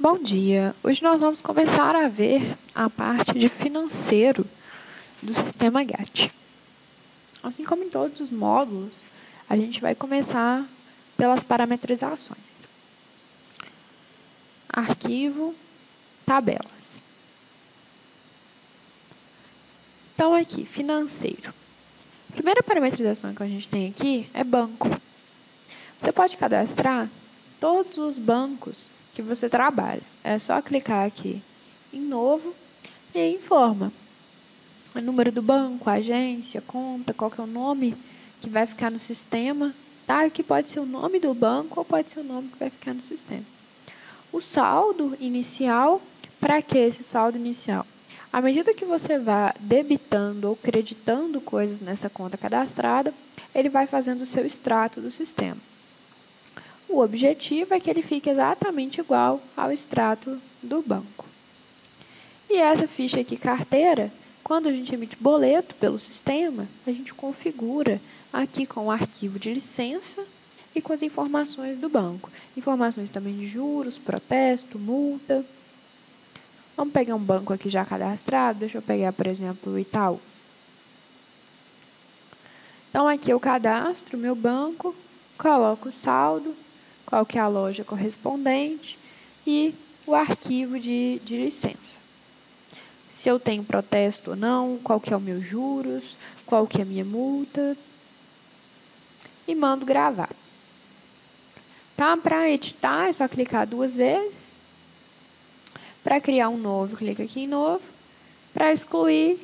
Bom dia! Hoje nós vamos começar a ver a parte de financeiro do sistema GAT. Assim como em todos os módulos, a gente vai começar pelas parametrizações. Arquivo, tabelas. Então, aqui, financeiro. A primeira parametrização que a gente tem aqui é banco. Você pode cadastrar todos os bancos que você trabalha. É só clicar aqui em novo e aí informa o número do banco, a agência, conta, qual que é o nome que vai ficar no sistema. Tá? Aqui pode ser o nome do banco ou pode ser o nome que vai ficar no sistema. O saldo inicial, para que esse saldo inicial? À medida que você vai debitando ou creditando coisas nessa conta cadastrada, ele vai fazendo o seu extrato do sistema. O objetivo é que ele fique exatamente igual ao extrato do banco. E essa ficha aqui, carteira, quando a gente emite boleto pelo sistema, a gente configura aqui com o arquivo de licença e com as informações do banco. Informações também de juros, protesto, multa. Vamos pegar um banco aqui já cadastrado. Deixa eu pegar, por exemplo, o Itaú. Então, aqui eu cadastro o meu banco, coloco o saldo, qual que é a loja correspondente e o arquivo de licença. Se eu tenho protesto ou não, qual que é o meu juros, qual que é a minha multa. E mando gravar. Tá? Para editar, é só clicar 2 vezes. Para criar um novo, clica aqui em novo. Para excluir,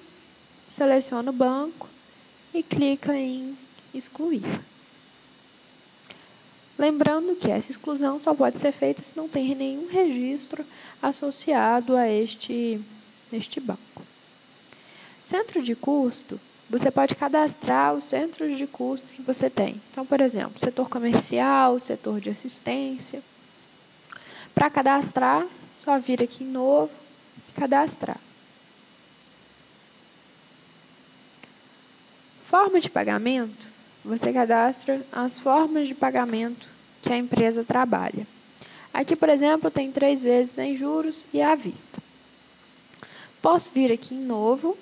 seleciona o banco e clica em excluir. Lembrando que essa exclusão só pode ser feita se não tem nenhum registro associado a este banco. Centro de custo, você pode cadastrar os centros de custo que você tem. Então, por exemplo, setor comercial, setor de assistência. Para cadastrar, só vir aqui em novo, cadastrar. Forma de pagamento, você cadastra as formas de pagamento que a empresa trabalha. Aqui, por exemplo, tem 3 vezes sem juros e à vista. Posso vir aqui em novo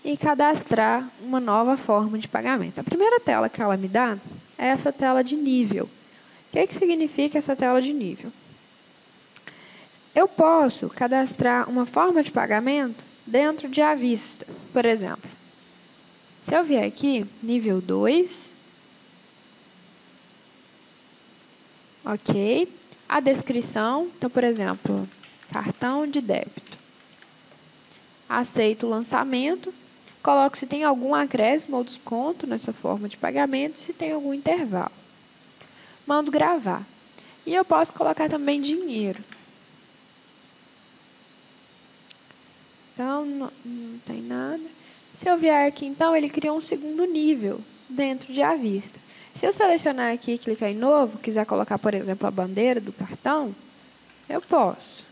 e cadastrar uma nova forma de pagamento. A primeira tela que ela me dá é essa tela de nível. O que significa essa tela de nível? Eu posso cadastrar uma forma de pagamento dentro de à vista, por exemplo. Se eu vier aqui, nível 2, ok. A descrição, então, por exemplo, cartão de débito. Aceito o lançamento, coloco se tem algum acréscimo ou desconto nessa forma de pagamento, se tem algum intervalo. Mando gravar. E eu posso colocar também dinheiro. Então, não tem nada. Se eu vier aqui, então, ele criou um segundo nível dentro de à vista. Se eu selecionar aqui e clicar em novo, quiser colocar, por exemplo, a bandeira do cartão, eu posso.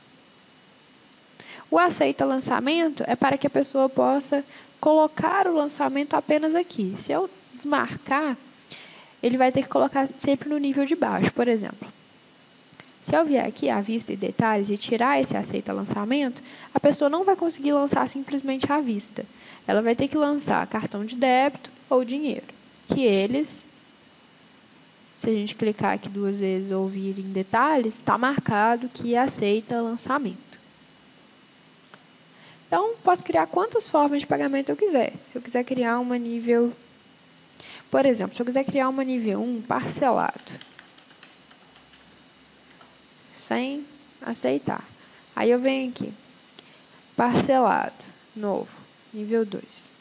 O aceita lançamento é para que a pessoa possa colocar o lançamento apenas aqui. Se eu desmarcar, ele vai ter que colocar sempre no nível de baixo, por exemplo. Se eu vier aqui à vista e detalhes e tirar esse aceita lançamento, a pessoa não vai conseguir lançar simplesmente à vista. Ela vai ter que lançar cartão de débito ou dinheiro, que eles, se a gente clicar aqui 2 vezes ou vir em detalhes, está marcado que aceita lançamento. Então, posso criar quantas formas de pagamento eu quiser. Se eu quiser criar uma nível... Por exemplo, se eu quiser criar uma nível 1 parcelado, sem aceitar. Aí eu venho aqui, parcelado, novo, nível 2.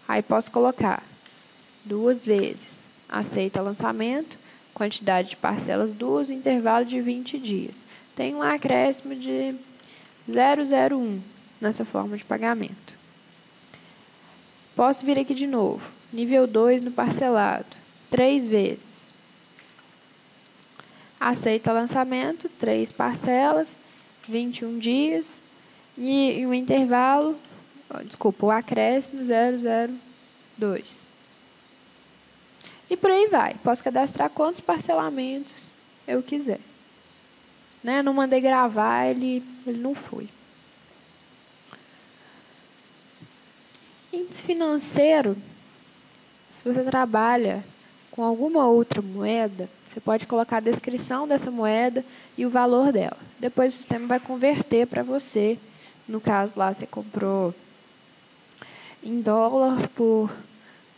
Aí posso colocar 2 vezes, aceita lançamento, quantidade de parcelas 2, intervalo de 20 dias. Tem um acréscimo de 0,01 nessa forma de pagamento. Posso vir aqui de novo, nível 2 no parcelado, 3 vezes. Aceita lançamento, 3 parcelas, 21 dias e o intervalo, o acréscimo 0,02. E por aí vai. Posso cadastrar quantos parcelamentos eu quiser. né? Não mandei gravar, ele não foi. Índice financeiro, se você trabalha com alguma outra moeda, você pode colocar a descrição dessa moeda e o valor dela. Depois o sistema vai converter para você. No caso lá, você comprou em dólar por,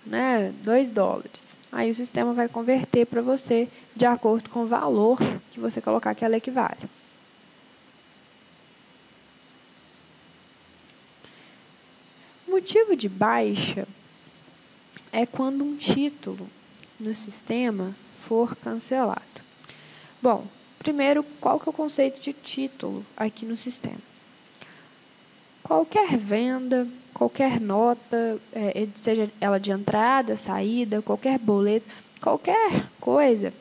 né, $2. Aí o sistema vai converter para você de acordo com o valor que você colocar que ela equivale. O motivo de baixa é quando um título no sistema for cancelado. Bom, primeiro, qual que é o conceito de título aqui no sistema? Qualquer venda, qualquer nota, seja ela de entrada, saída, qualquer boleto, qualquer coisa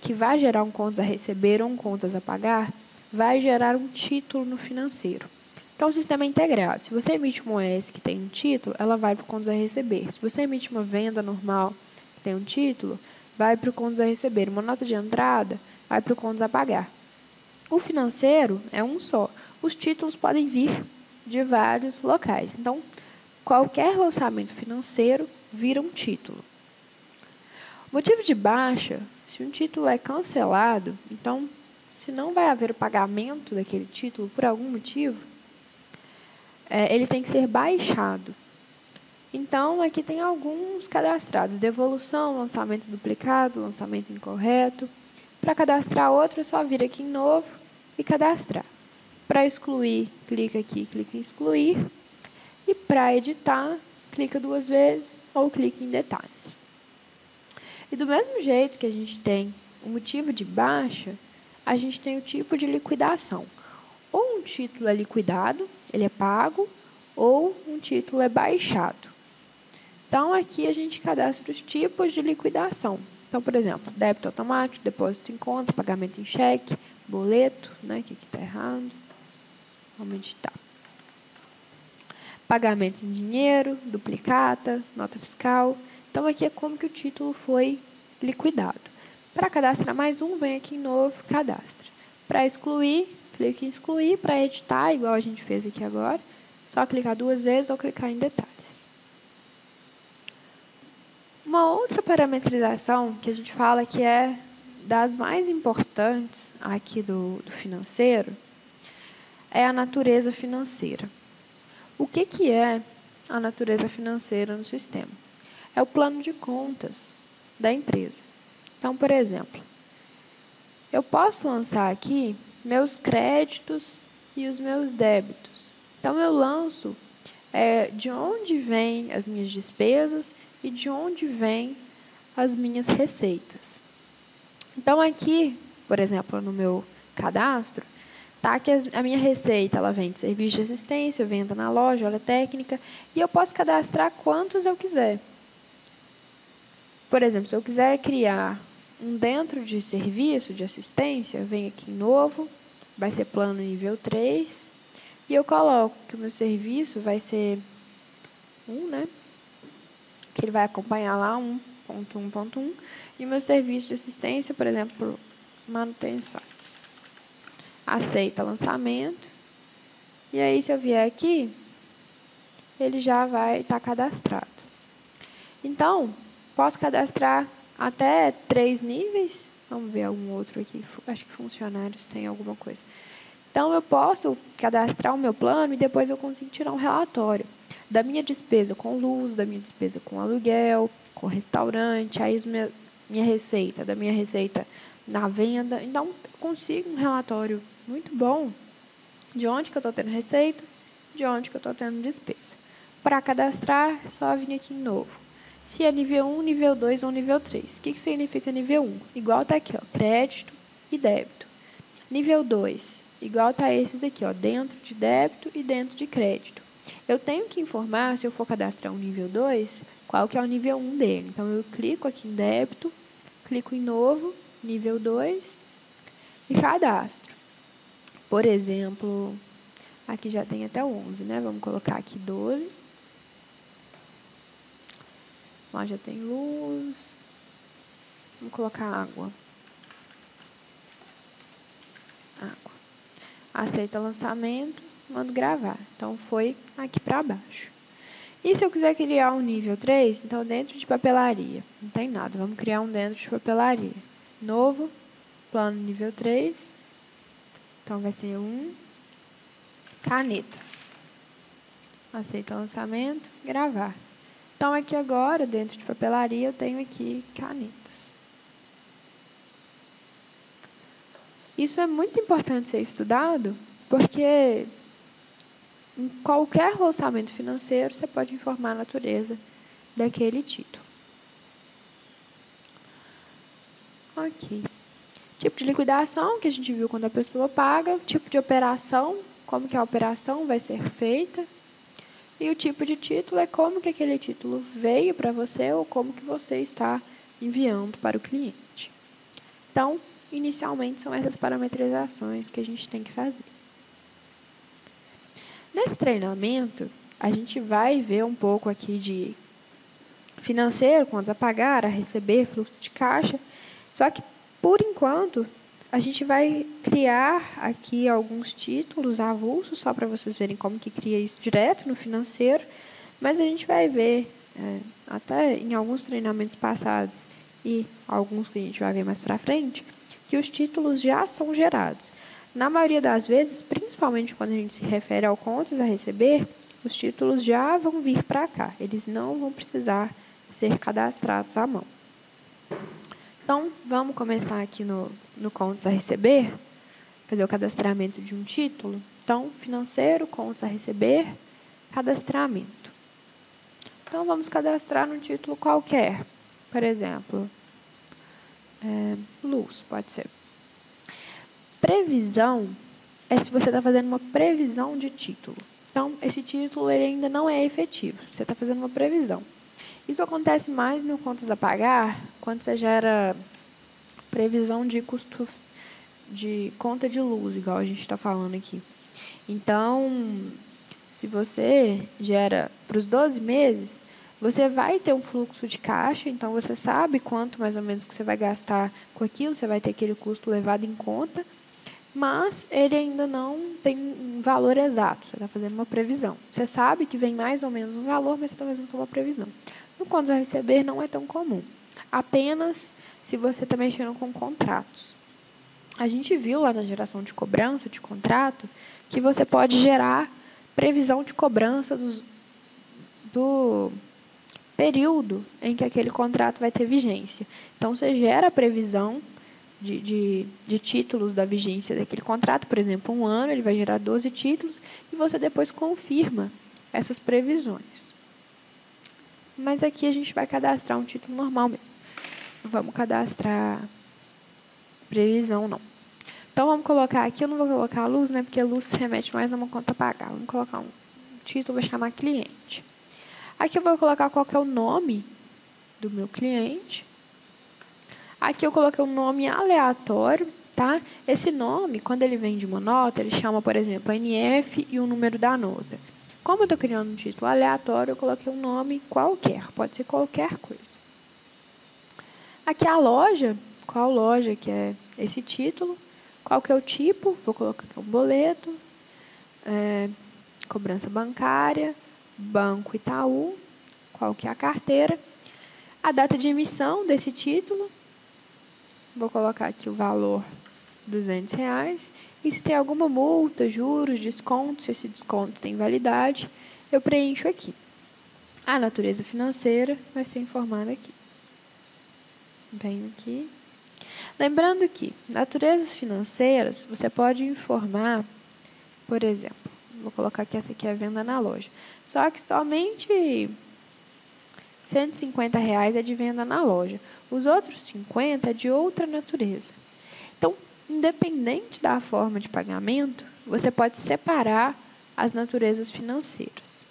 que vai gerar um contas a receber ou um contas a pagar, vai gerar um título no financeiro. Então, o sistema é integrado. Se você emite uma OS que tem um título, ela vai para o contas a receber. Se você emite uma venda normal que tem um título, vai para o contas a receber. Uma nota de entrada vai para o contas a pagar. O financeiro é um só. Os títulos podem vir de vários locais. Então, qualquer lançamento financeiro vira um título. Motivo de baixa, se um título é cancelado, então, se não vai haver o pagamento daquele título por algum motivo, ele tem que ser baixado. Então, aqui tem alguns cadastrados: devolução, lançamento duplicado, lançamento incorreto. Para cadastrar outro, é só vir aqui em novo e cadastrar. Para excluir, clica aqui, clica em excluir. E para editar, clica 2 vezes ou clica em detalhes. E do mesmo jeito que a gente tem o motivo de baixa, a gente tem o tipo de liquidação. Ou um título é liquidado, ele é pago, ou um título é baixado. Então, aqui a gente cadastra os tipos de liquidação. Então, por exemplo, débito automático, depósito em conta, pagamento em cheque, boleto, né, que aqui está errado. Vamos editar. Pagamento em dinheiro, duplicata, nota fiscal. Então, aqui é como que o título foi liquidado. Para cadastrar mais um, vem aqui em novo, cadastra. Para excluir, clique em excluir. Para editar, igual a gente fez aqui agora, só clicar 2 vezes ou clicar em detalhes. Uma outra parametrização que a gente fala que é das mais importantes aqui do financeiro é a natureza financeira. O que é a natureza financeira no sistema? É o plano de contas da empresa. Então, por exemplo, eu posso lançar aqui meus créditos e os meus débitos. Então, eu lanço de onde vêm as minhas despesas e de onde vêm as minhas receitas. Então, aqui, por exemplo, no meu cadastro, tá que a minha receita ela vem de serviço de assistência, venda na loja, hora técnica, e eu posso cadastrar quantos eu quiser. Por exemplo, se eu quiser criar um dentro de serviço de assistência, eu venho aqui em novo, vai ser plano nível 3, e eu coloco que o meu serviço vai ser 1, né? Que ele vai acompanhar lá 1.1.1, e o meu serviço de assistência, por exemplo, manutenção. Aceita lançamento, e aí se eu vier aqui, ele já vai estar cadastrado. Então, posso cadastrar até 3 níveis. Vamos ver algum outro aqui. Acho que funcionários tem alguma coisa. Então, eu posso cadastrar o meu plano e depois eu consigo tirar um relatório da minha despesa com luz, da minha despesa com aluguel, com restaurante, aí minha receita, da minha receita na venda. Então, eu consigo um relatório muito bom de onde que eu estou tendo receita, de onde que eu estou tendo despesa. Para cadastrar, é só vir aqui em novo. Se é nível 1, nível 2 ou nível 3. O que significa nível 1? Igual está aqui, ó, crédito e débito. Nível 2, igual está esses aqui, ó, dentro de débito e dentro de crédito. Eu tenho que informar, se eu for cadastrar um nível 2, qual que é o nível 1 dele. Então, eu clico aqui em débito, clico em novo, nível 2, e cadastro. Por exemplo, aqui já tem até 11, né? Vamos colocar aqui 12. Lá já tem luz. Vamos colocar água. aceita lançamento, mando gravar. Então, foi aqui para baixo. E se eu quiser criar um nível 3, então dentro de papelaria, não tem nada, vamos criar um dentro de papelaria. Novo, plano nível 3, então vai ser canetas. Aceita lançamento, gravar. Então, aqui agora, dentro de papelaria, eu tenho aqui canetas. Isso é muito importante ser estudado, porque em qualquer lançamento financeiro, você pode informar a natureza daquele título. Ok. Tipo de liquidação, que a gente viu quando a pessoa paga. Tipo de operação, como que a operação vai ser feita. E o tipo de título é como que aquele título veio para você ou como que você está enviando para o cliente. Então, inicialmente, são essas parametrizações que a gente tem que fazer. Nesse treinamento, a gente vai ver um pouco aqui de financeiro, contas a pagar, a receber, fluxo de caixa. Só que, por enquanto, a gente vai criar aqui alguns títulos avulsos, só para vocês verem como que cria isso direto no financeiro. Mas a gente vai ver, até em alguns treinamentos passados e alguns que a gente vai ver mais para frente, que os títulos já são gerados. Na maioria das vezes, principalmente quando a gente se refere ao contas a receber, os títulos já vão vir para cá. Eles não vão precisar ser cadastrados à mão. Então, vamos começar aqui no contas a receber, fazer o cadastramento de um título. Então, financeiro, contas a receber, cadastramento. Então, vamos cadastrar num título qualquer. Por exemplo, luz, pode ser. Previsão é se você está fazendo uma previsão de título. Então, esse título ele ainda não é efetivo. Você está fazendo uma previsão. Isso acontece mais no contas a pagar, quando você gera previsão de custo de conta de luz, igual a gente está falando aqui. Então, se você gera para os 12 meses, você vai ter um fluxo de caixa, então você sabe quanto mais ou menos que você vai gastar com aquilo, você vai ter aquele custo levado em conta, mas ele ainda não tem um valor exato, você está fazendo uma previsão. Você sabe que vem mais ou menos um valor, mas você está fazendo uma previsão. No contas a receber não é tão comum, apenas se você está mexendo com contratos. A gente viu lá na geração de cobrança de contrato que você pode gerar previsão de cobrança do período em que aquele contrato vai ter vigência. Então, você gera a previsão de títulos da vigência daquele contrato. Por exemplo, um ano, ele vai gerar 12 títulos e você depois confirma essas previsões. Mas aqui a gente vai cadastrar um título normal mesmo. Não vamos cadastrar previsão, não. Então, vamos colocar aqui, eu não vou colocar a luz, né, porque a luz remete mais a uma conta a pagar. Vamos colocar um título, vou chamar cliente. Aqui eu vou colocar qual que é o nome do meu cliente. Aqui eu coloquei um nome aleatório, tá? Esse nome, quando ele vem de uma nota, ele chama, por exemplo, NF e o número da nota. Como eu estou criando um título aleatório, eu coloquei um nome qualquer, pode ser qualquer coisa. Aqui a loja, qual loja que é esse título, qual que é o tipo, vou colocar aqui um boleto, cobrança bancária, Banco Itaú, qual que é a carteira, a data de emissão desse título, vou colocar aqui o valor R$200, e se tem alguma multa, juros, desconto, se esse desconto tem validade, eu preencho aqui. A natureza financeira vai ser informada aqui. Venho aqui. Lembrando que naturezas financeiras, você pode informar, por exemplo, vou colocar aqui, essa aqui é a venda na loja. Só que somente R$150 é de venda na loja. Os outros 50 é de outra natureza. Então, independente da forma de pagamento, você pode separar as naturezas financeiras.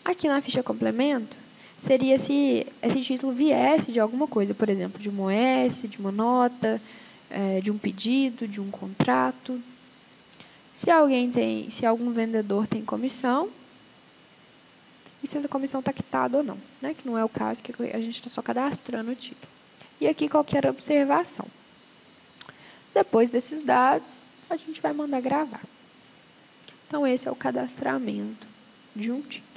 Aqui na ficha complemento, seria se esse título viesse de alguma coisa, por exemplo, de uma OS, de uma nota, de um pedido, de um contrato. Se algum vendedor tem comissão, e se essa comissão está quitada ou não, né? Que não é o caso, que a gente está só cadastrando o título. E aqui qualquer observação. Depois desses dados, a gente vai mandar gravar. Então, esse é o cadastramento de um título.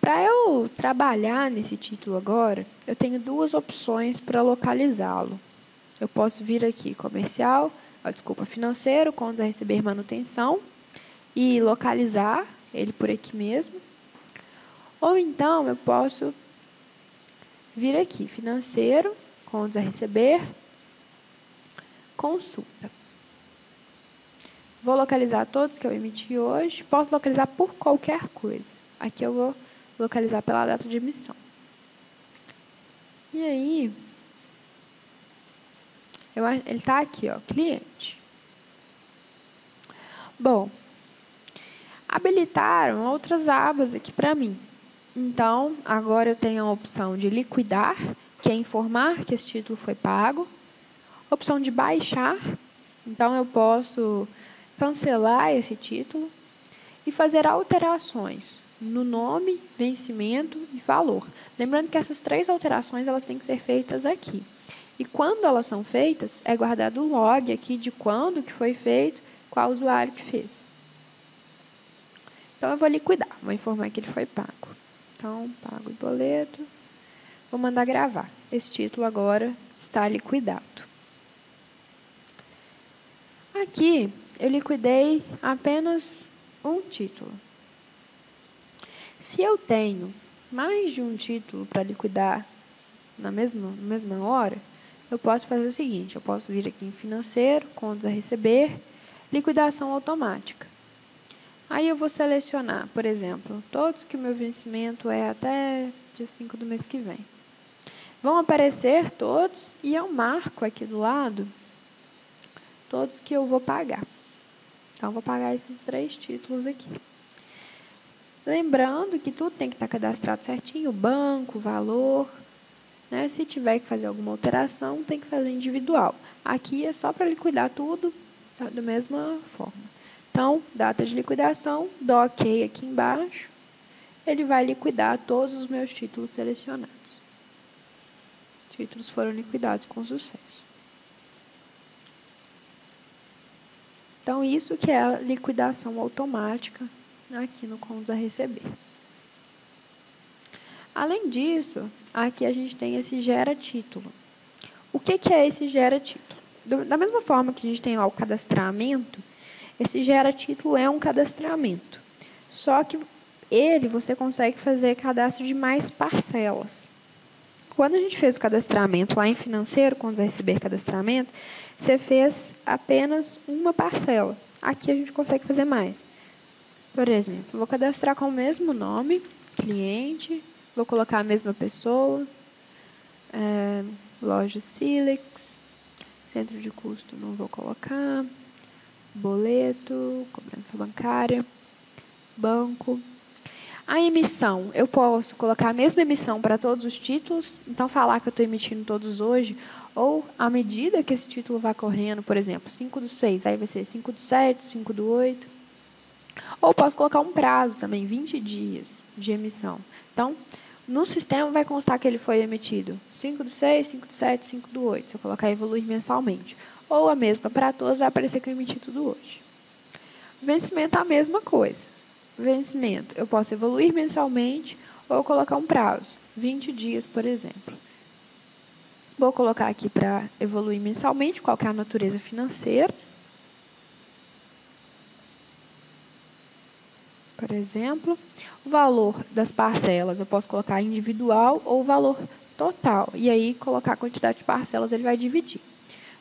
Para eu trabalhar nesse título agora, eu tenho duas opções para localizá-lo. Eu posso vir aqui, financeiro, contas a receber manutenção, e localizar ele por aqui mesmo. Ou então, eu posso vir aqui, financeiro, contas a receber, consulta. Vou localizar todos que eu emiti hoje. Posso localizar por qualquer coisa. Aqui eu vou localizar pela data de emissão. E aí, ele está aqui, ó, cliente. Bom, habilitaram outras abas aqui para mim. Então, agora eu tenho a opção de liquidar, que é informar que esse título foi pago. Opção de baixar, então eu posso cancelar esse título e fazer alterações no nome, vencimento e valor. Lembrando que essas 3 alterações elas têm que ser feitas aqui. E quando elas são feitas, é guardado o log aqui de quando que foi feito, qual usuário que fez. Então, eu vou liquidar, vou informar que ele foi pago. Então, pago o boleto, vou mandar gravar. Esse título agora está liquidado. Aqui, eu liquidei apenas um título. Se eu tenho mais de um título para liquidar na mesma hora, eu posso fazer o seguinte, eu posso vir aqui em financeiro, contas a receber, liquidação automática. Aí eu vou selecionar, por exemplo, todos que o meu vencimento é até dia 5 do mês que vem. Vão aparecer todos e eu marco aqui do lado todos que eu vou pagar. Então, eu vou pagar esses 3 títulos aqui. Lembrando que tudo tem que estar cadastrado certinho, o banco, o valor. Né? Se tiver que fazer alguma alteração, tem que fazer individual. Aqui é só para liquidar tudo da mesma forma. Então, data de liquidação, dou OK aqui embaixo. Ele vai liquidar todos os meus títulos selecionados. Títulos foram liquidados com sucesso. Então, isso que é a liquidação automática aqui no contas a receber. Além disso, aqui a gente tem esse gera título. O que é esse gera título? Da mesma forma que a gente tem lá o cadastramento, esse gera título é um cadastramento. Só que você consegue fazer cadastro de mais parcelas. Quando a gente fez o cadastramento lá em financeiro, quando você receber cadastramento, você fez apenas uma parcela. Aqui a gente consegue fazer mais. Por exemplo, eu vou cadastrar com o mesmo nome, cliente, vou colocar a mesma pessoa, loja Silex, centro de custo não vou colocar, boleto, cobrança bancária, banco. A emissão, eu posso colocar a mesma emissão para todos os títulos, então falar que eu estou emitindo todos hoje, ou à medida que esse título vai correndo, por exemplo, 5/6, aí vai ser 5/7, 5/8. Ou posso colocar um prazo também, 20 dias de emissão. Então, no sistema vai constar que ele foi emitido 5/6, 5/7, 5/8, se eu colocar evoluir mensalmente. Ou a mesma para todos, vai aparecer que eu emiti tudo hoje. Vencimento, a mesma coisa. Vencimento, eu posso evoluir mensalmente ou colocar um prazo, 20 dias, por exemplo. Vou colocar aqui para evoluir mensalmente, qual que é a natureza financeira. Por exemplo, o valor das parcelas, eu posso colocar individual ou valor total. E aí, colocar a quantidade de parcelas, ele vai dividir.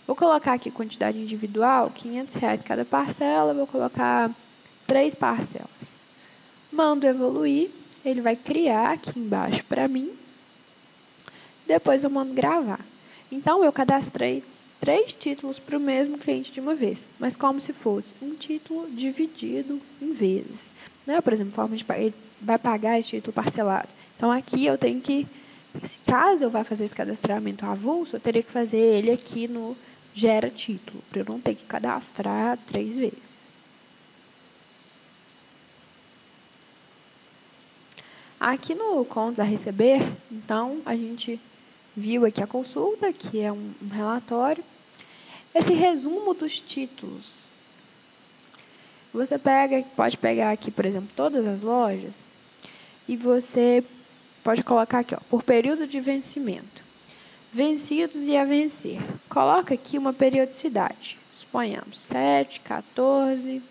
Vou colocar aqui quantidade individual, R$500 cada parcela, vou colocar 3 parcelas. Mando evoluir, ele vai criar aqui embaixo para mim. Depois eu mando gravar. Então, eu cadastrei 3 títulos para o mesmo cliente de uma vez, mas como se fosse um título dividido em vezes. Né? Por exemplo, forma de ele vai pagar esse título parcelado. Então, aqui eu tenho que, caso eu vá fazer esse cadastramento avulso, eu teria que fazer ele aqui no gera título, para eu não ter que cadastrar 3 vezes. Aqui no contas a receber, então, a gente viu aqui a consulta, que é um relatório. esse resumo dos títulos. Você pode pegar aqui, por exemplo, todas as lojas e você pode colocar aqui, ó, por período de vencimento. Vencidos e a vencer. Coloca aqui uma periodicidade. Suponhamos 7, 14,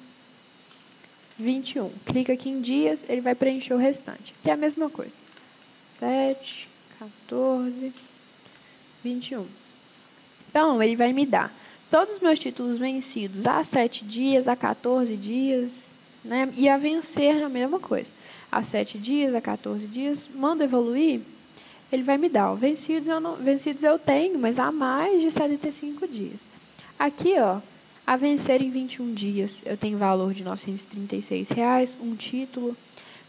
21. Clica aqui em dias, ele vai preencher o restante. Aqui é a mesma coisa. 7, 14, 21. Então, ele vai me dar todos os meus títulos vencidos a 7 dias, a 14 dias, né? E a vencer a mesma coisa. A 7 dias, a 14 dias. Mando evoluir, ele vai me dar. Ó, vencidos eu tenho, mas há mais de 75 dias. Aqui, ó, a vencer em 21 dias, eu tenho valor de R$ 936, um título.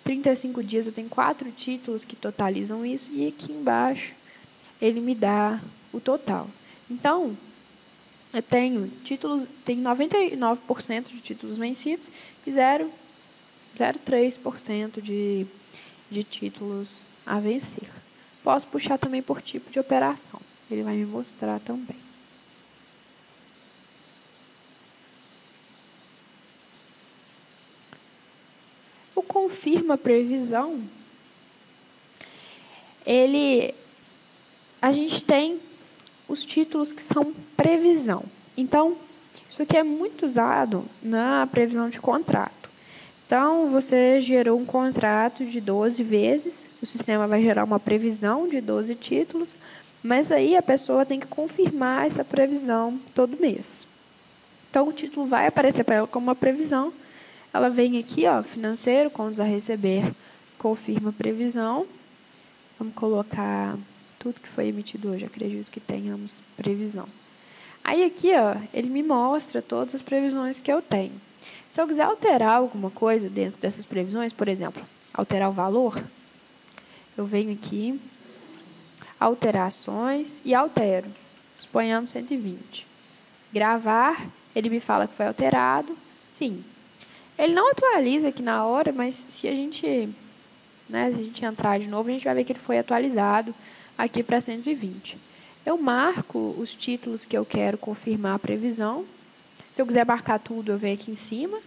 35 dias, eu tenho 4 títulos que totalizam isso. E aqui embaixo, ele me dá o total. Então, eu tenho 99% de títulos vencidos e 0,03% de títulos a vencer. Posso puxar também por tipo de operação. Ele vai me mostrar também. O confirma previsão, a gente tem os títulos que são previsão. Então, isso aqui é muito usado na previsão de contrato. Então, você gerou um contrato de 12 vezes, o sistema vai gerar uma previsão de 12 títulos, mas aí a pessoa tem que confirmar essa previsão todo mês. Então, o título vai aparecer para ela como uma previsão. Ela vem aqui, ó, financeiro, contas a receber, confirma previsão. Vamos colocar tudo que foi emitido hoje, acredito que tenhamos previsão. Aí aqui, ó, ele me mostra todas as previsões que eu tenho. Se eu quiser alterar alguma coisa dentro dessas previsões, por exemplo, alterar o valor, eu venho aqui, alterações e altero. Suponhamos 120. Gravar, ele me fala que foi alterado, sim. Ele não atualiza aqui na hora, mas se a gente entrar de novo, a gente vai ver que ele foi atualizado aqui para 120. Eu marco os títulos que eu quero confirmar a previsão. Se eu quiser marcar tudo, eu venho aqui em cima.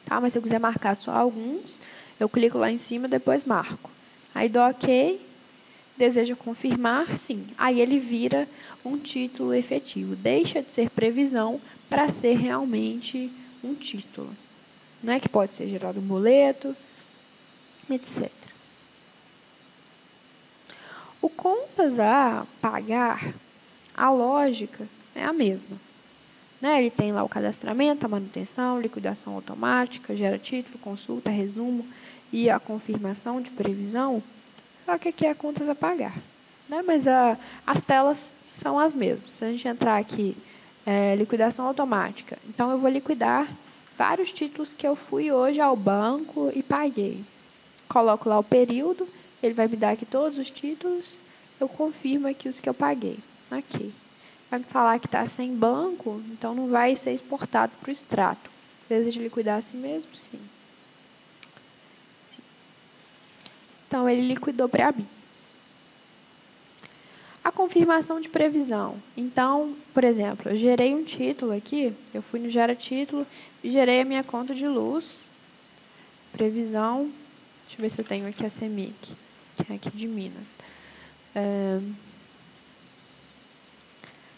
Tá? Mas se eu quiser marcar só alguns, eu clico lá em cima e depois marco. Aí dou OK. Deseja confirmar? Sim. Aí ele vira um título efetivo. Deixa de ser previsão para ser realmente um título. Né? Que pode ser gerado um boleto, etc. O contas a pagar, a lógica é a mesma. Né? Ele tem lá o cadastramento, a manutenção, liquidação automática, gera título, consulta, resumo e a confirmação de previsão. Só que aqui é contas a pagar. Né? Mas as telas são as mesmas. Se a gente entrar aqui, liquidação automática, então eu vou liquidar vários títulos que eu fui hoje ao banco e paguei. Coloco lá o período, ele vai me dar aqui todos os títulos, eu confirmo aqui os que eu paguei. Aqui. Vai me falar que está sem banco, então não vai ser exportado para o extrato. Deseja liquidar assim mesmo? Sim. Sim. Então, ele liquidou para mim. A confirmação de previsão. Então, por exemplo, eu gerei um título aqui, eu fui no Gera Título e gerei a minha conta de luz. Previsão. Deixa eu ver se eu tenho aqui a CEMIG, que é aqui de Minas.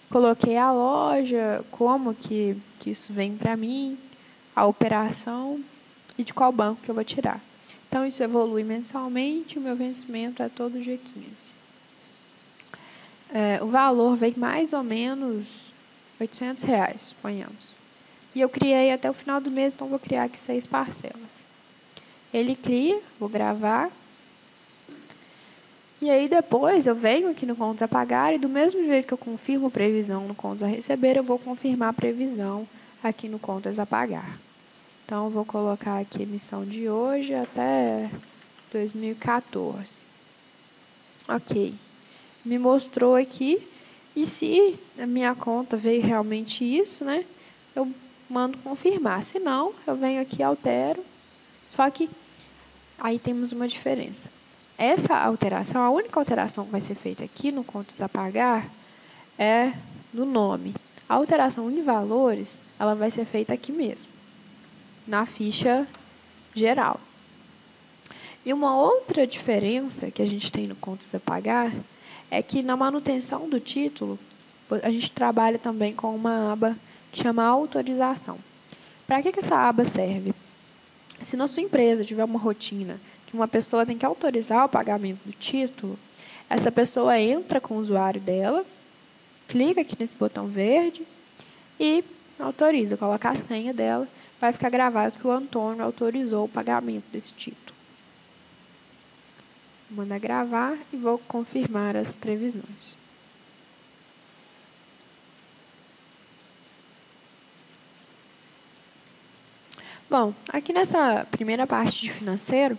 Coloquei a loja, como que isso vem para mim, a operação e de qual banco que eu vou tirar. Então, isso evolui mensalmente, o meu vencimento é todo dia 15. O valor vem mais ou menos R$800, suponhamos. E eu criei até o final do mês, então vou criar aqui 6 parcelas. Ele cria, vou gravar. E aí depois eu venho aqui no contas a pagar e do mesmo jeito que eu confirmo previsão no contas a receber, eu vou confirmar a previsão aqui no contas a pagar. Então, eu vou colocar aqui a emissão de hoje até 2014. Ok. Me mostrou aqui. E se a minha conta veio realmente isso, né? Eu mando confirmar. Se não, eu venho aqui e altero. Só que aí temos uma diferença. Essa alteração, a única alteração que vai ser feita aqui no contas a pagar é no nome. A alteração em valores, ela vai ser feita aqui mesmo, na ficha geral. E uma outra diferença que a gente tem no contas a pagar é que na manutenção do título, a gente trabalha também com uma aba que chama autorização. Para que essa aba serve? Se na sua empresa tiver uma rotina que uma pessoa tem que autorizar o pagamento do título, essa pessoa entra com o usuário dela, clica aqui nesse botão verde e autoriza, coloca a senha dela, vai ficar gravado que o Antônio autorizou o pagamento desse título. Vou mandar gravar e vou confirmar as previsões. Bom, aqui nessa primeira parte de financeiro,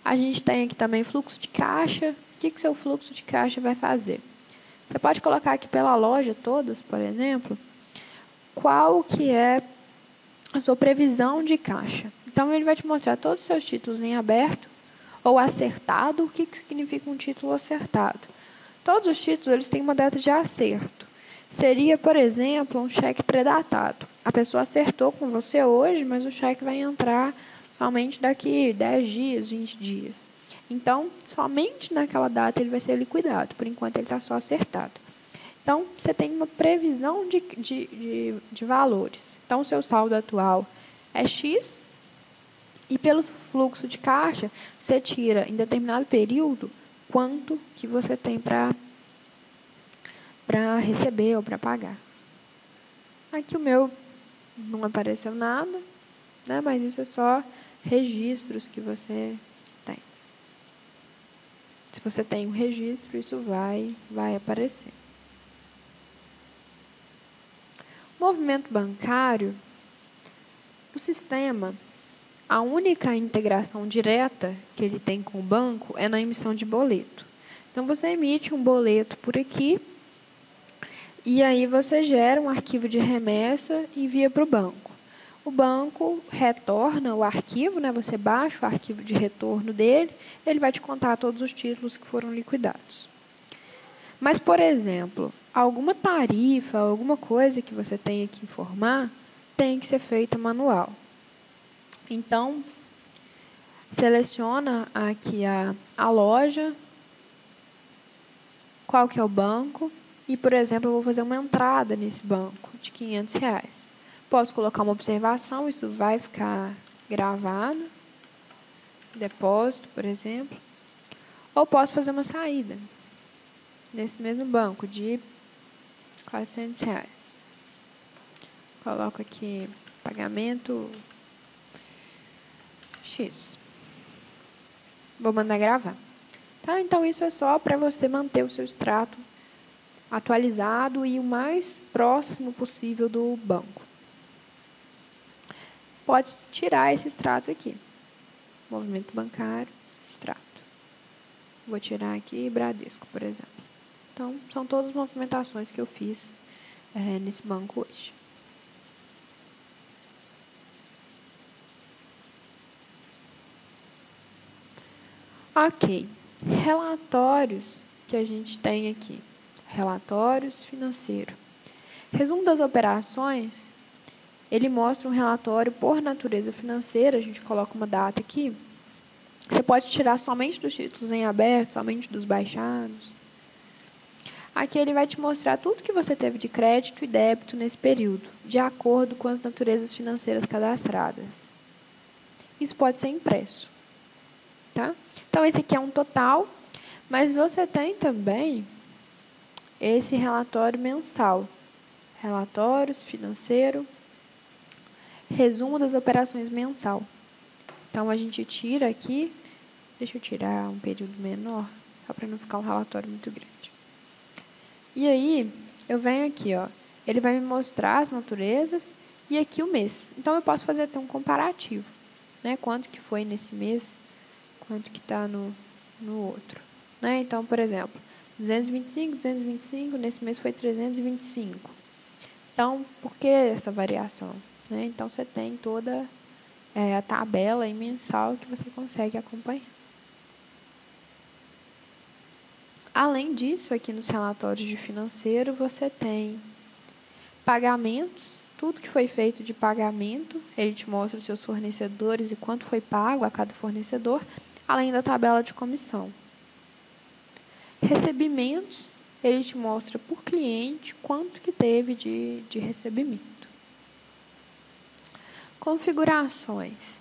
a gente tem aqui também fluxo de caixa. O que seu fluxo de caixa vai fazer? Você pode colocar aqui pela loja todas, por exemplo, qual que é a sua previsão de caixa. Então, ele vai te mostrar todos os seus títulos em aberto ou acertado. O que significa um título acertado? Todos os títulos eles têm uma data de acerto. Seria, por exemplo, um cheque pré-datado. A pessoa acertou com você hoje, mas o cheque vai entrar somente daqui 10 dias, 20 dias. Então, somente naquela data ele vai ser liquidado. Por enquanto, ele está só acertado. Então, você tem uma previsão de valores. Então, o seu saldo atual é X. E pelo fluxo de caixa, você tira em determinado período quanto que você tem para receber ou para pagar. Aqui o meu não apareceu nada, né? Mas isso é só registros que você tem. Se você tem um registro, isso vai aparecer. Movimento bancário, o sistema, a única integração direta que ele tem com o banco é na emissão de boleto. Então, você emite um boleto por aqui, e aí você gera um arquivo de remessa e envia para o banco. O banco retorna o arquivo, né? Você baixa o arquivo de retorno dele, ele vai te contar todos os títulos que foram liquidados. Mas, por exemplo, alguma tarifa, alguma coisa que você tenha que informar, tem que ser feita manual. Então, seleciona aqui a loja, qual que é o banco, e, por exemplo, eu vou fazer uma entrada nesse banco de R$500. Posso colocar uma observação, isso vai ficar gravado, depósito, por exemplo, ou posso fazer uma saída nesse mesmo banco de R$400. Coloco aqui pagamento X. Vou mandar gravar. Tá? Então, isso é só para você manter o seu extrato atualizado e o mais próximo possível do banco. Pode tirar esse extrato aqui. Movimento bancário, extrato. Vou tirar aqui Bradesco, por exemplo. Então, são todas as movimentações que eu fiz nesse banco hoje. Ok. Relatórios que a gente tem aqui. Relatórios financeiros. Resumo das operações, ele mostra um relatório por natureza financeira, a gente coloca uma data aqui. Você pode tirar somente dos títulos em aberto, somente dos baixados. Aqui ele vai te mostrar tudo que você teve de crédito e débito nesse período, de acordo com as naturezas financeiras cadastradas. Isso pode ser impresso. Tá? Então, esse aqui é um total, mas você tem também esse relatório mensal. Relatórios financeiro, resumo das operações mensal. Então, a gente tira aqui, deixa eu tirar um período menor, só para não ficar um relatório muito grande. E aí, eu venho aqui, ó, ele vai me mostrar as naturezas e aqui o mês. Então, eu posso fazer até um comparativo, né? Quanto que foi nesse mês, quanto que está no outro. Né? Então, por exemplo, 225, nesse mês foi 325. Então, por que essa variação? Né? Então, você tem toda a tabela mensal que você consegue acompanhar. Além disso, aqui nos relatórios de financeiro, você tem Pagamentos, tudo que foi feito de pagamento, ele te mostra os seus fornecedores e quanto foi pago a cada fornecedor, além da tabela de comissão. Recebimentos, ele te mostra por cliente quanto que teve de recebimento. Configurações,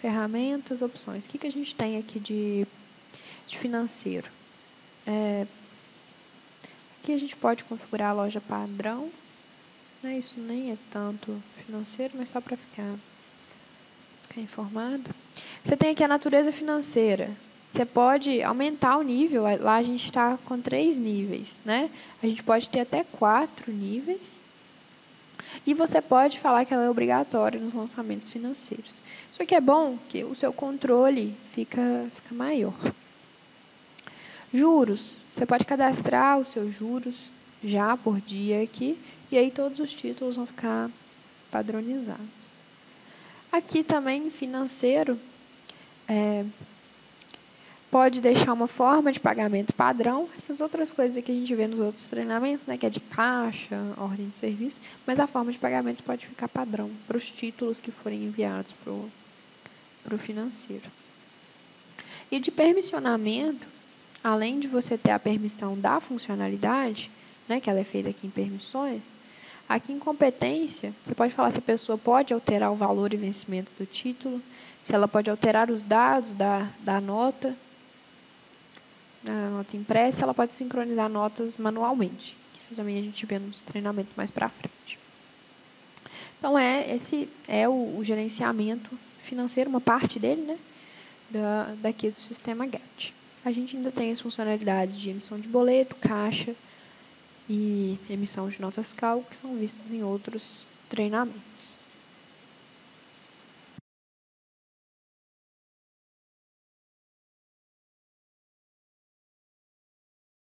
ferramentas, opções. O que a gente tem aqui de financeiro? Aqui a gente pode configurar a loja padrão. Né? Isso nem é tanto financeiro, mas só para ficar informado. Você tem aqui a natureza financeira. Você pode aumentar o nível. Lá a gente está com 3 níveis. Né? A gente pode ter até 4 níveis. E você pode falar que ela é obrigatória nos lançamentos financeiros. Isso aqui é bom, que o seu controle fica maior. Juros. Você pode cadastrar os seus juros já por dia aqui. E aí todos os títulos vão ficar padronizados. Aqui também, financeiro, pode deixar uma forma de pagamento padrão. Essas outras coisas que a gente vê nos outros treinamentos, né, que é de caixa, ordem de serviço, mas a forma de pagamento pode ficar padrão para os títulos que forem enviados para o financeiro. E de permissionamento, além de você ter a permissão da funcionalidade, né, que ela é feita aqui em permissões, aqui em competência, você pode falar se a pessoa pode alterar o valor e vencimento do título, se ela pode alterar os dados da nota, a nota impressa, ela pode sincronizar notas manualmente. Isso também a gente vê nos treinamentos mais para frente. Então, esse é o gerenciamento financeiro, uma parte dele, né, daqui do sistema GAT. A gente ainda tem as funcionalidades de emissão de boleto, caixa e emissão de notas fiscal, que são vistas em outros treinamentos.